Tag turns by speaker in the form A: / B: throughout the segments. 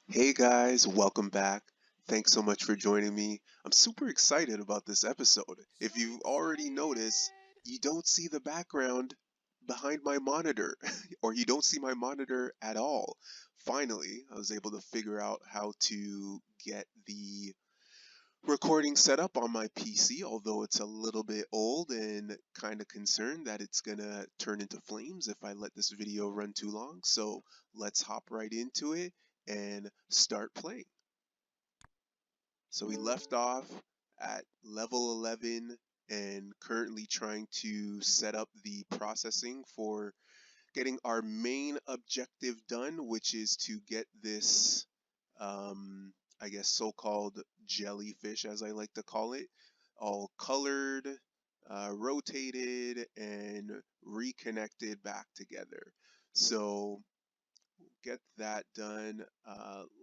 A: Hey guys, welcome back. Thanks so much for joining me. I'm super excited about this episode. If you've already noticed, you don't see the background behind my monitor, or you don't see my monitor at all. Finally, I was able to figure out how to get the recording set up on my PC, although it's a little bit old and kind of concerned that it's gonna turn into flames if I let this video run too long. So let's hop right into it and start playing. So we left off at level 11 and currently trying to set up the processing for getting our main objective done, which is to get this, I guess, so-called jellyfish, as I like to call it, all colored, rotated, and reconnected back together. So get that done.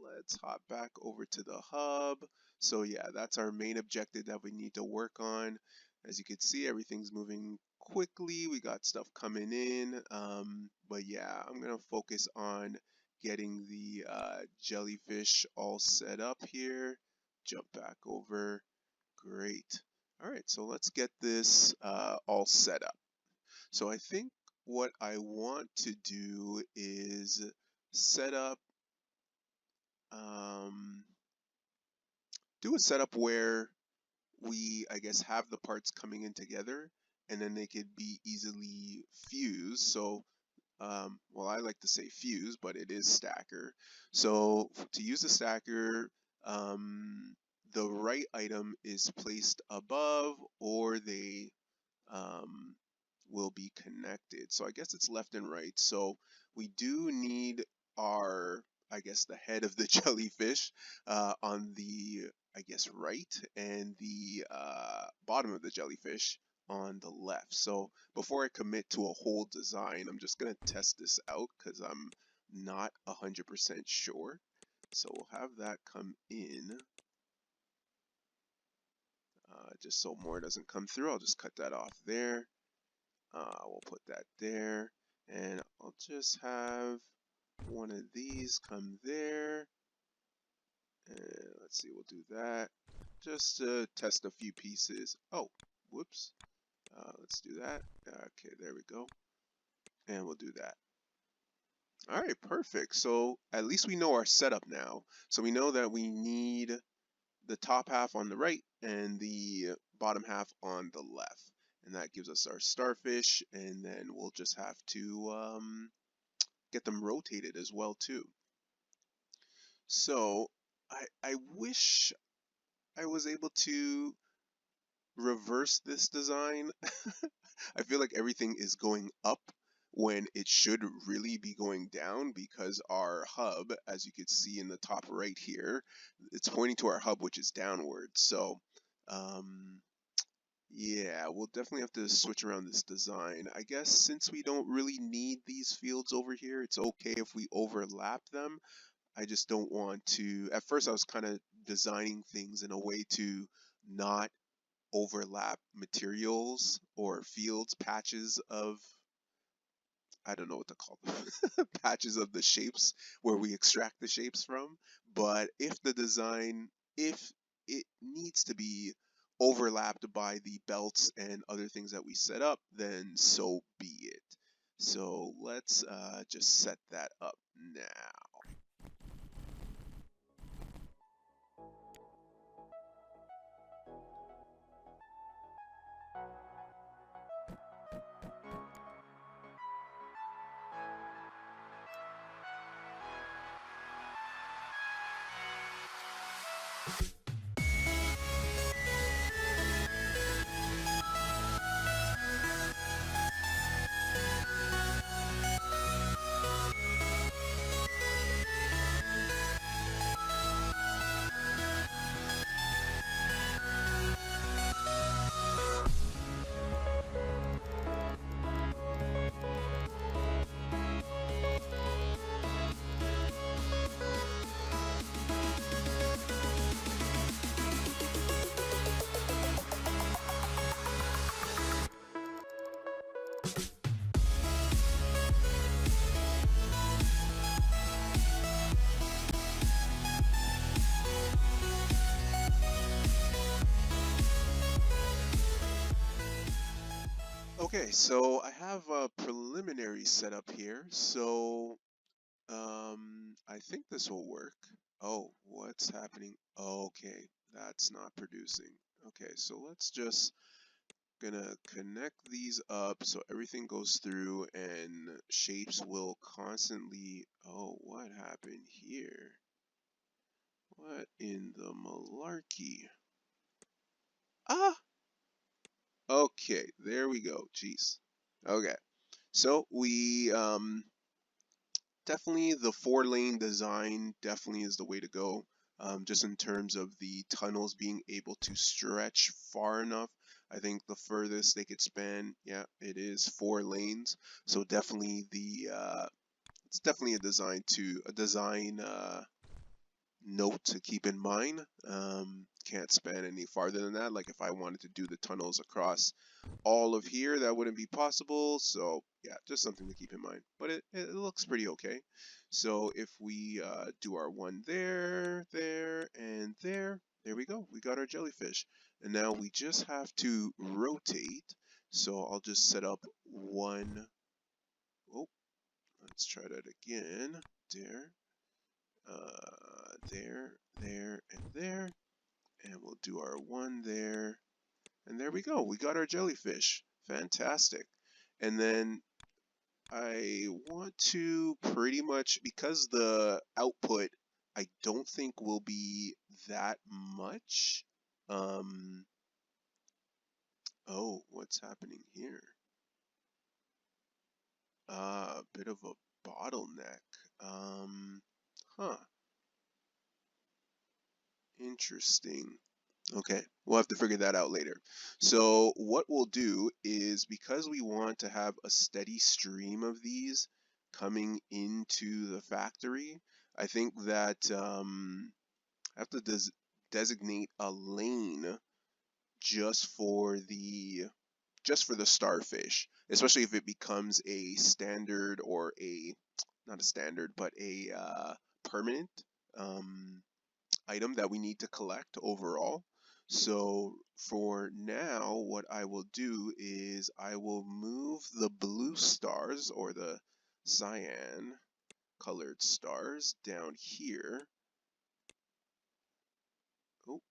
A: Let's hop back over to the hub. So yeah, that's our main objective that we need to work on. As you can see, everything's moving quickly. We got stuff coming in. But yeah, I'm gonna focus on getting the jellyfish all set up here. Jump back over. Great. All right, so let's get this all set up. So I think what I want to do is set up, um, do a setup where we, I guess, have the parts coming in together and then they could be easily fused. So, well, I like to say fuse, but it is stacker. So to use the stacker, the right item is placed above or they um, will be connected. So I guess it's left and right. So we do need our, I guess, the head of the jellyfish on the, I guess, right, and the bottom of the jellyfish on the left. So before I commit to a whole design, I'm just going to test this out because I'm not 100% sure. So we'll have that come in. Just so more doesn't come through, I'll just cut that off there. We'll put that there, and I'll just have one of these come there. And let's see, we'll do that just to test a few pieces. Oh, whoops. Let's do that. Okay, there we go. And we'll do that. All right, perfect. So at least we know our setup now. So we know that we need the top half on the right and the bottom half on the left. And that gives us our starfish, and then we'll just have to get them rotated as well too. So I wish I was able to reverse this design. I feel like everything is going up when it should really be going down because our hub, as you can see in the top right here, it's pointing to our hub, which is downward. So um, yeah, we'll definitely have to switch around this design. I guess since we don't really need these fields over here, it's okay if we overlap them. I just don't want to. At first, I was kind of designing things in a way to not overlap materials or fields, patches of, I don't know what to call them, patches of the shapes where we extract the shapes from. But if the design, if it needs to be overlapped by the belts and other things that we set up, then so be it. So let's just set that up now. Okay, so I have a preliminary setup here. So I think this will work. Oh, what's happening? Okay, that's not producing. Okay, so let's just gonna connect these up so everything goes through and shapes will constantly. Oh, what happened here? What in the malarkey? Ah, okay, there we go. Jeez. Okay, so we definitely the 4-lane design definitely is the way to go. Just in terms of the tunnels being able to stretch far enough. I think the furthest they could span, yeah, it is 4 lanes. So definitely it's definitely a design note to keep in mind. Can't span any farther than that. Like if I wanted to do the tunnels across all of here, that wouldn't be possible. So yeah, just something to keep in mind. But it looks pretty okay. So if we do our one there, there, and there we go. We got our jellyfish. And now we just have to rotate. So I'll just set up one. Oh, let's try that again. There, there, and there. And we'll do our one there. And there we go. We got our jellyfish. Fantastic. And then I want to pretty much, because the output I don't think will be that much. Um, oh, what's happening here? A bit of a bottleneck. Huh. Interesting. Okay, we'll have to figure that out later. So what we'll do is, because we want to have a steady stream of these coming into the factory, I think that I have to designate a lane just for the starfish, especially if it becomes a standard or a not a standard but a permanent um, item that we need to collect overall. So for now, what I will do is I will move the blue stars or the cyan colored stars down here. Oh,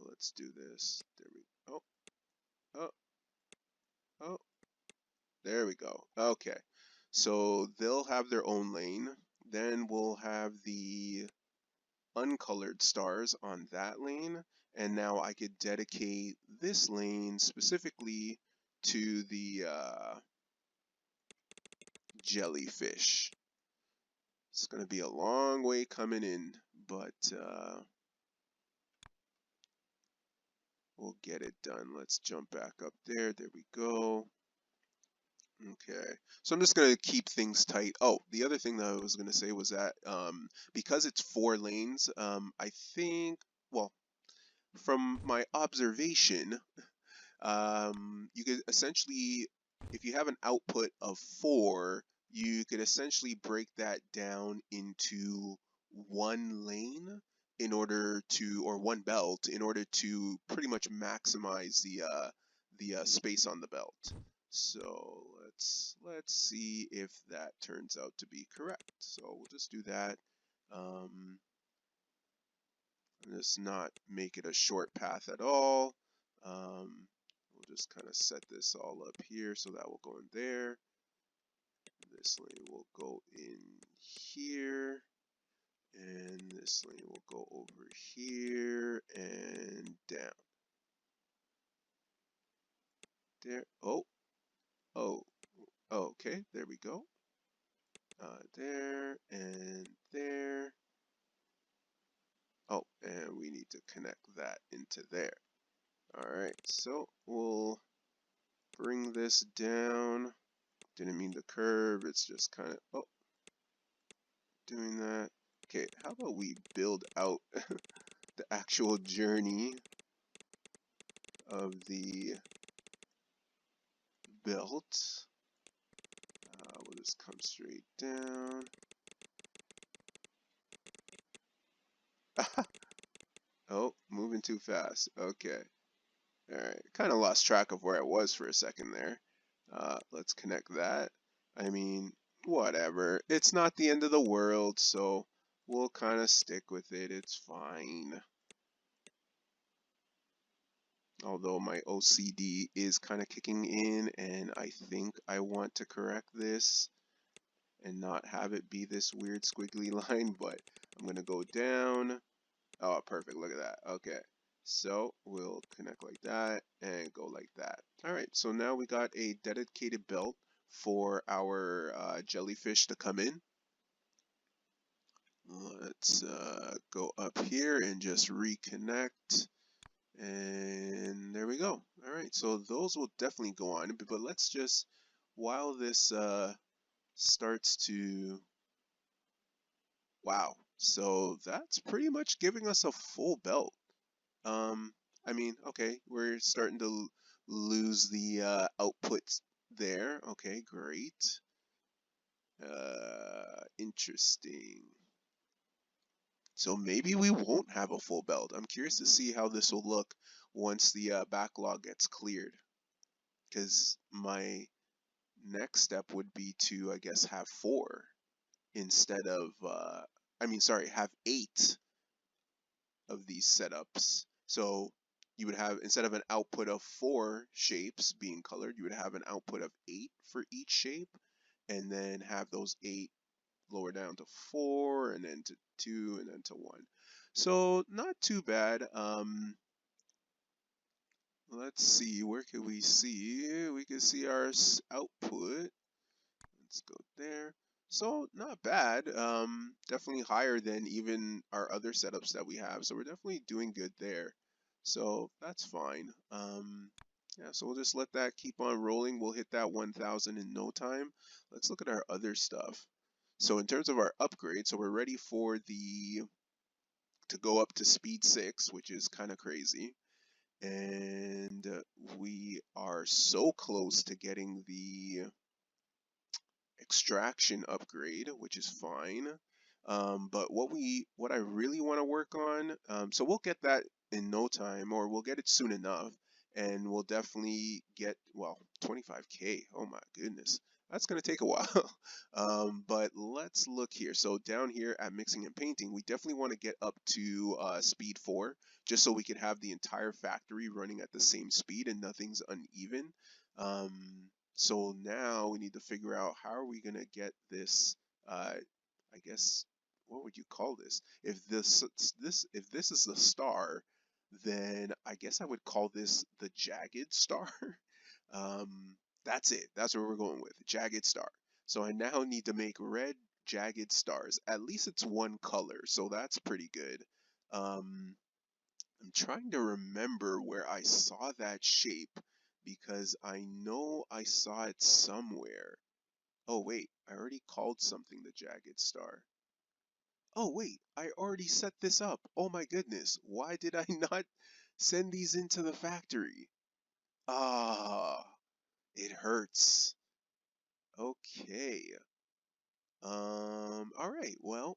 A: let's do this. There we go. Oh, oh, there we go. Okay. So they'll have their own lane. Then we'll have the uncolored stars on that lane, and now I could dedicate this lane specifically to the jellyfish. It's going to be a long way coming in, but we'll get it done. Let's jump back up there. There we go. Okay, so I'm just going to keep things tight. Oh, the other thing that I was going to say was that because it's 4 lanes, I think, well, from my observation, you could essentially, if you have an output of 4, you could essentially break that down into 1 lane in order to, or 1 belt in order to pretty much maximize the space on the belt. So let's see if that turns out to be correct. So we'll just do that. Um, Let's not make it a short path at all. We'll just kind of set this all up here, so that will go in there. This lane will go in here, and this lane will go over here and down. There. Oh, oh, okay. There we go. There and there. Oh, and we need to connect that into there. All right. So we'll bring this down. Didn't mean to curve, it's just kind of, oh, doing that. Okay, how about we build out the actual journey of the belt. We'll just come straight down. Oh, moving too fast. Okay. Alright, kind of lost track of where I was for a second there. Let's connect that. I mean, whatever. It's not the end of the world, so we'll kind of stick with it. It's fine. Although my OCD is kind of kicking in, and I think I want to correct this and not have it be this weird squiggly line, but I'm going to go down. Oh, perfect. Look at that. Okay. So we'll connect like that and go like that. All right. So now we got a dedicated belt for our jellyfish to come in. Let's go up here and just reconnect. And there we go. All right. So those will definitely go on. But let's just, while this starts to, wow. So that's pretty much giving us a full belt. Um, I mean, okay, we're starting to lose the outputs there. Okay, great. Interesting. So maybe we won't have a full belt. I'm curious to see how this will look once the backlog gets cleared. Because my next step would be to, I guess, have 4 instead of, I mean, sorry, have 8 of these setups. So you would have, instead of an output of 4 shapes being colored, you would have an output of 8 for each shape, and then have those 8 lower down to 4, and then to 2, and then to 1. So not too bad. Let's see, where can we see? We can see our output. Let's go there. So not bad. Definitely higher than even our other setups that we have. So we're definitely doing good there. So that's fine. Yeah, so we'll just let that keep on rolling. We'll hit that 1,000 in no time. Let's look at our other stuff. So in terms of our upgrade, so we're ready for the to go up to speed 6, which is kind of crazy. And we are so close to getting the extraction upgrade, which is fine. But what I really want to work on, so we'll get that in no time, or we'll get it soon enough, and we'll definitely get, well, 25K. Oh my goodness, that's gonna take a while. But let's look here. So down here at mixing and painting, we definitely want to get up to speed 4, just so we can have the entire factory running at the same speed and nothing's uneven. So now we need to figure out how are we gonna get this, I guess, what would you call this? If this is the star, then I guess I would call this the jagged star. That's it. That's what we're going with, jagged star. So I now need to make red jagged stars. At least it's one color, so that's pretty good. I'm trying to remember where I saw that shape because I know I saw it somewhere. Oh wait, I already called something the jagged star. Oh wait, I already set this up. Oh my goodness, why did I not send these into the factory? Ah, it hurts. Okay. All right, well,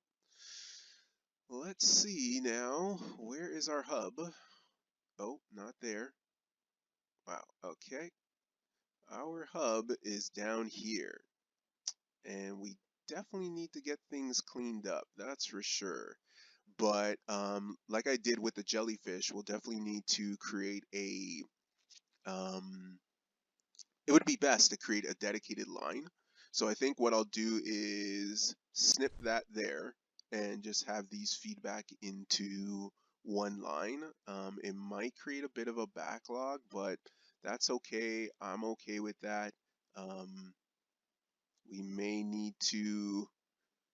A: let's see now. Where is our hub? Oh, not there. Wow, okay. Our hub is down here, and we definitely need to get things cleaned up, that's for sure. But like I did with the jellyfish, we'll definitely need to create a, um, it would be best to create a dedicated line. So I think what I'll do is snip that there and just have these feedback into one line. It might create a bit of a backlog, but that's okay. I'm okay with that. Um, we may need to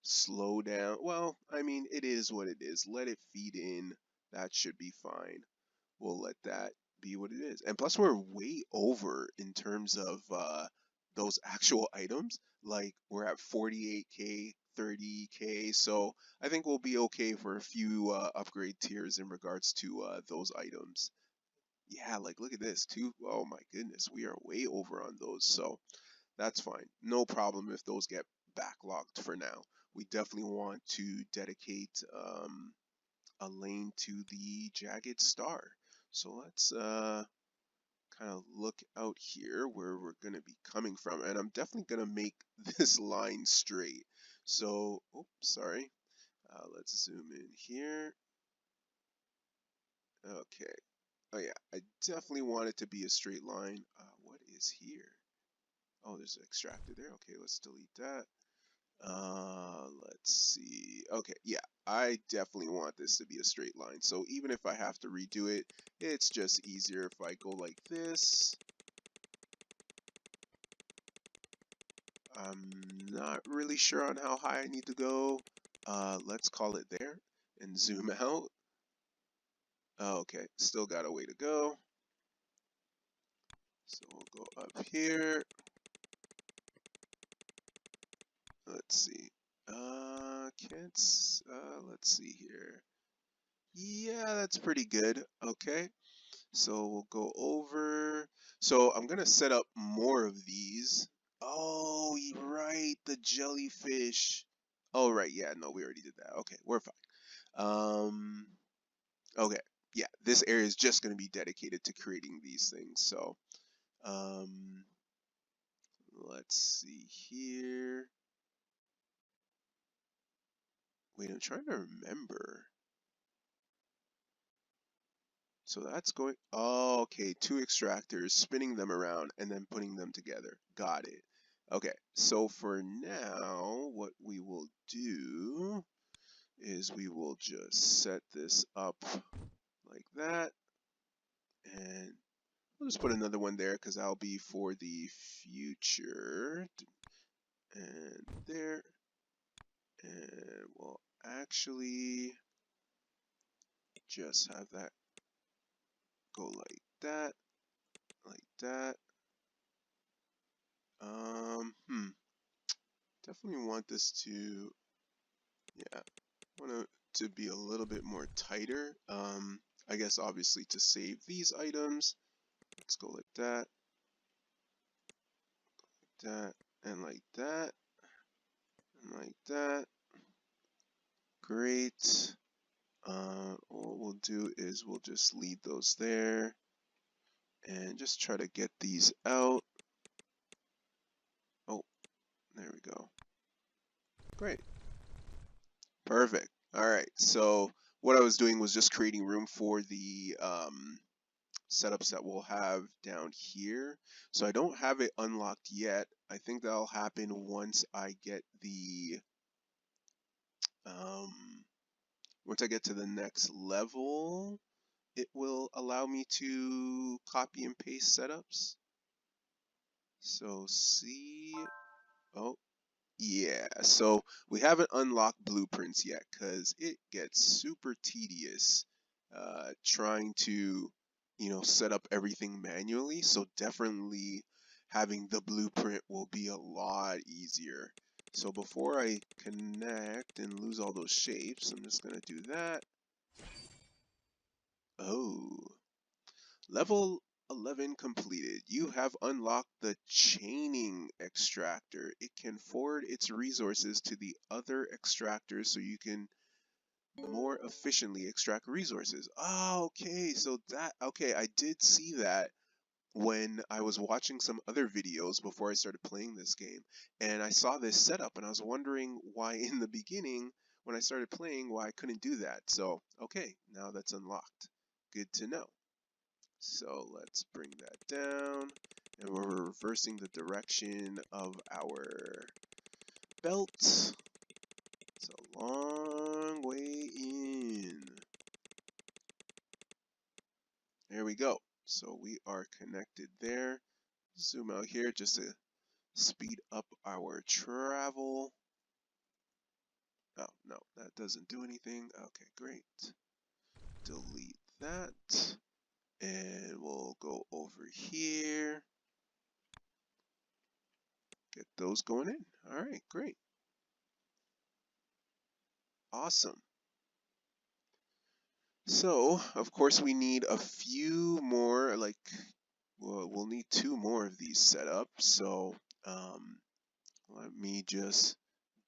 A: slow down. Well, I mean, it is what it is. Let it feed in. That should be fine. We'll let that be what it is. And plus, we're way over in terms of those actual items. Like, we're at 48K, 30K. So I think we'll be okay for a few upgrade tiers in regards to those items. Yeah, like, look at this, too. Oh my goodness, we are way over on those. So that's fine. No problem if those get backlogged for now. We definitely want to dedicate a lane to the jagged star. So let's kind of look out here where we're going to be coming from, and I'm definitely going to make this line straight. So, oops, sorry. Let's zoom in here. Okay. Oh yeah, I definitely want it to be a straight line. What is here? Oh, there's an extractor there. Okay, let's delete that. Let's see. Okay, yeah, I definitely want this to be a straight line. So even if I have to redo it, it's just easier if I go like this. I'm not really sure on how high I need to go. Let's call it there and zoom out. Oh, okay, still got a way to go. So we'll go up here. Let's see. Let's see here. Yeah, that's pretty good. Okay. So we'll go over. So I'm gonna set up more of these. Oh, you're right, the jellyfish. Oh, right, yeah, no, we already did that. Okay, we're fine. Um, okay, yeah, this area is just gonna be dedicated to creating these things. So, um, let's see here. Wait, I'm trying to remember. So that's going, oh, okay, two extractors, spinning them around and then putting them together. Got it. Okay, so for now, what we will do is we will just set this up like that. And we'll just put another one there because that'll be for the future. And there. And we'll actually just have that go like that, like that. Definitely want this to, yeah, want it to be a little bit more tighter. I guess obviously to save these items, let's go like that, and like that, and like that. Great. What we'll do is we'll just leave those there and just try to get these out. Oh, there we go. Great. Perfect. All right. So what I was doing was just creating room for the setups that we'll have down here. So I don't have it unlocked yet. I think that'll happen once I get the once I get to the next level. It will allow me to copy and paste setups. So see, oh yeah, so we haven't unlocked blueprints yet because it gets super tedious trying to, set up everything manually. So definitely having the blueprint will be a lot easier. So before I connect and lose all those shapes, I'm just gonna do that. Oh, level 11 completed. You have unlocked the chaining extractor. It can forward its resources to the other extractors so you can more efficiently extract resources. Oh, okay. So okay, I did see that when I was watching some other videos before I started playing this game. And I saw this setup and I was wondering why in the beginning, when I started playing, why I couldn't do that. So, okay, now that's unlocked. Good to know. So let's bring that down, and we're reversing the direction of our belt. It's a long way in. There we go. So we are connected there. Zoom out here just to speed up our travel. Oh, no, that doesn't do anything. Okay, great. Delete that. And we'll go over here. Get those going in. All right, great. Awesome. So, of course, we need a few more, we'll need two more of these set up. So, let me just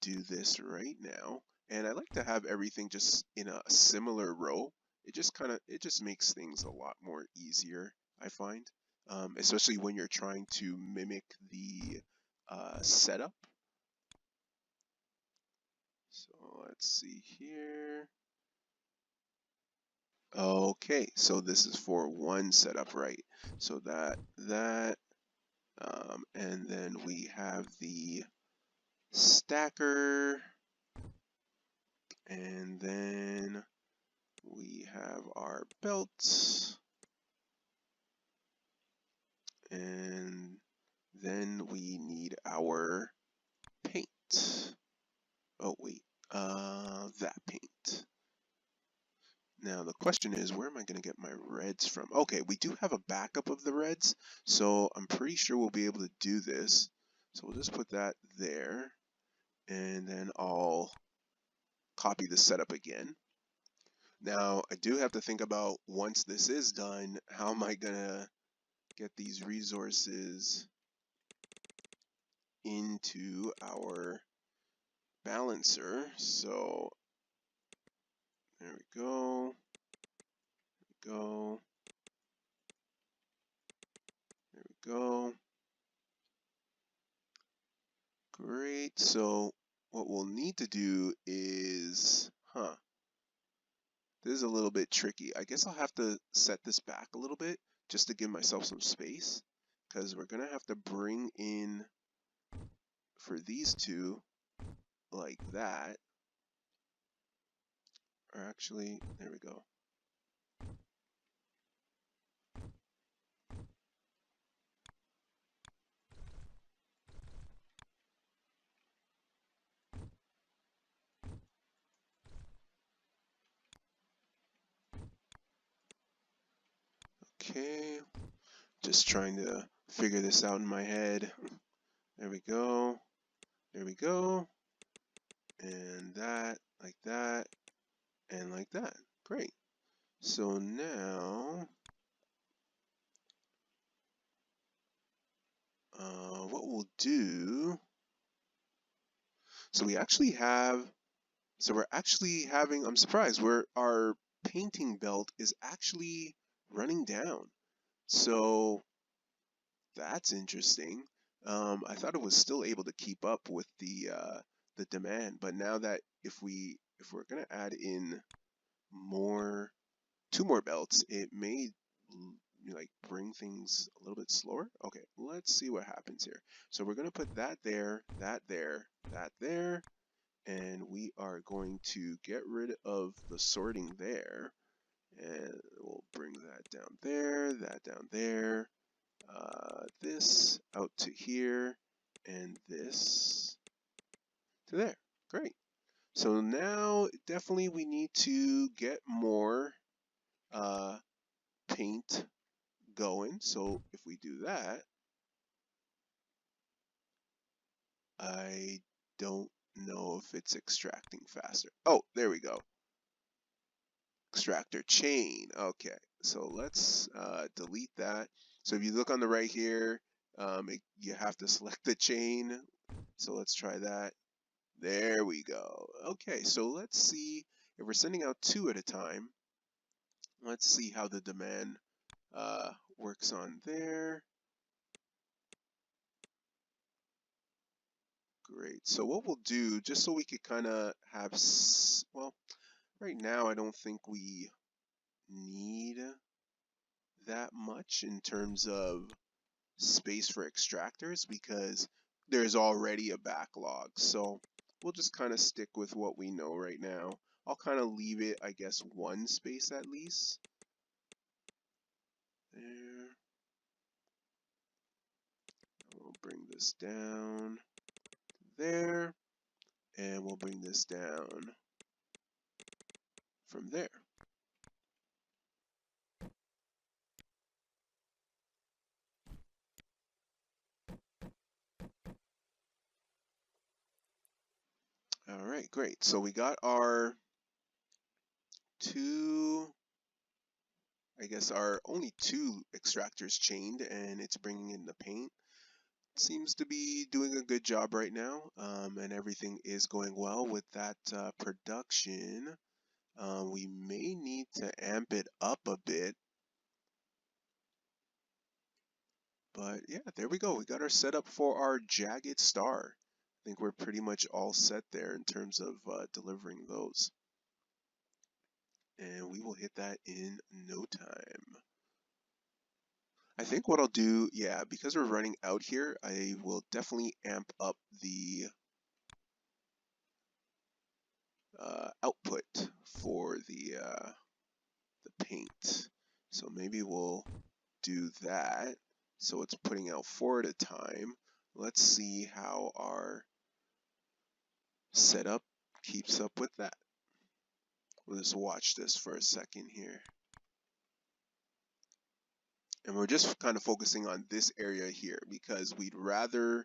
A: do this right now. And I like to have everything just in a similar row. It just makes things a lot more easier, I find. especially when you're trying to mimic the setup. So let's see here. Okay, so this is for one setup, right? So that, and then we have the stacker, and then we have our belt, and then we need our paint. Oh wait, that paint. Now the question is, where am I going to get my reds from? Okay, we do have a backup of the reds, so I'm pretty sure we'll be able to do this. So we'll just put that there, and then I'll copy the setup again. Now I do have to think about, once this is done, how am I going to get these resources into our balancer. So there we go. There we go. There we go. Great. So what we'll need to do is, this is a little bit tricky. I guess I'll have to set this back a little bit just to give myself some space, because we're gonna have to bring in, for these two, like that. Or actually, there we go. Okay, just trying to figure this out in my head. There we go. There we go. And that, like that, and like that. Great. So now, what we'll do, so we actually have, so we're actually having, I'm surprised, our painting belt is actually running down. So that's interesting. I thought it was still able to keep up with the demand, but now that if we're gonna add in more, two more belts, it may like bring things a little bit slower. Okay, let's see what happens here. So we're gonna put that there, that there, that there, and we are going to get rid of the sorting there, and we'll bring that down there, that down there, this out to here, and this to there. Great. So now definitely we need to get more paint going. So if we do that, I don't know if it's extracting faster. Oh, there we go. Extractor chain. Okay, so let's delete that. So if you look on the right here, you have to select the chain. So let's try that. There we go. Okay, so let's see if we're sending out two at a time. Let's see how the demand works on there. Great. So what we'll do, just so we could kind of have, well, right now I don't think we need that much in terms of space for extractors, because there's already a backlog. So we'll just kind of stick with what we know right now. I'll kind of leave it, I guess, one space at least. There. We'll bring this down there, and we'll bring this down from there. All right, great. So we got our two, I guess our only two extractors chained, and it's bringing in the paint. Seems to be doing a good job right now, and everything is going well with that production. We may need to amp it up a bit. But yeah, there we go. We got our setup for our jagged star. I think we're pretty much all set there in terms of delivering those. And we will hit that in no time. I think what I'll do, yeah, because we're running out here, I will definitely amp up the output for the paint. So maybe we'll do that. So it's putting out 4 at a time. Let's see how our setup keeps up with that. We'll just watch this for a second here. And we're just kind of focusing on this area here because we'd rather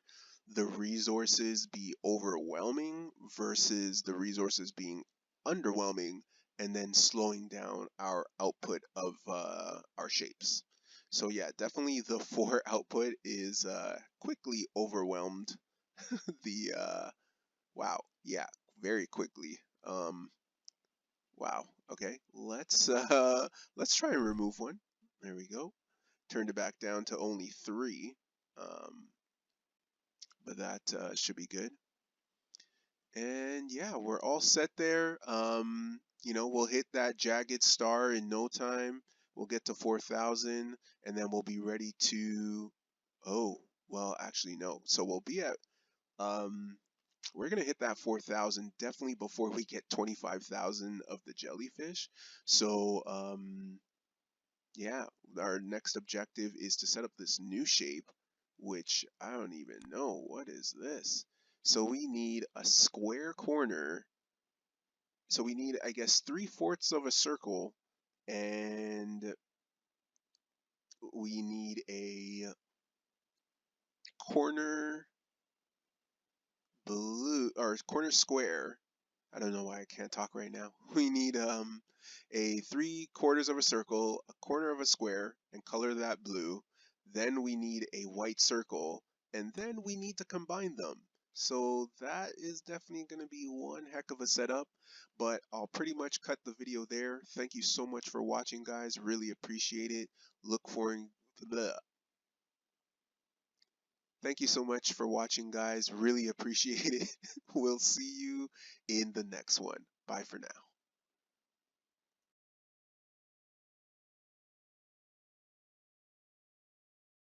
A: the resources be overwhelming versus the resources being underwhelming and then slowing down our output of our shapes. So yeah, definitely the 4 output is quickly overwhelmed. The wow, yeah, very quickly. Wow. Okay, let's try and remove one. There we go. Turned it back down to only 3, but that should be good. And yeah, we're all set there. You know, we'll hit that jagged star in no time. We'll get to 4,000, and then we'll be ready to. Oh, well, actually no. So we'll be at. We're gonna hit that 4,000 definitely before we get 25,000 of the jellyfish. So yeah, our next objective is to set up this new shape, which I don't even know. What is this? So we need a square corner. So we need, I guess, 3/4 of a circle, and we need a corner blue or corner square. I don't know why I can't talk right now. We need a 3/4 of a circle, a corner of a square, and color that blue. Then we need a white circle, and then we need to combine them. So that is definitely going to be one heck of a setup, but I'll pretty much cut the video there. Thank you so much for watching, guys. Really appreciate it. Look for bleh. Thank you so much for watching, guys. Really appreciate it. We'll see you in the next one. Bye for now.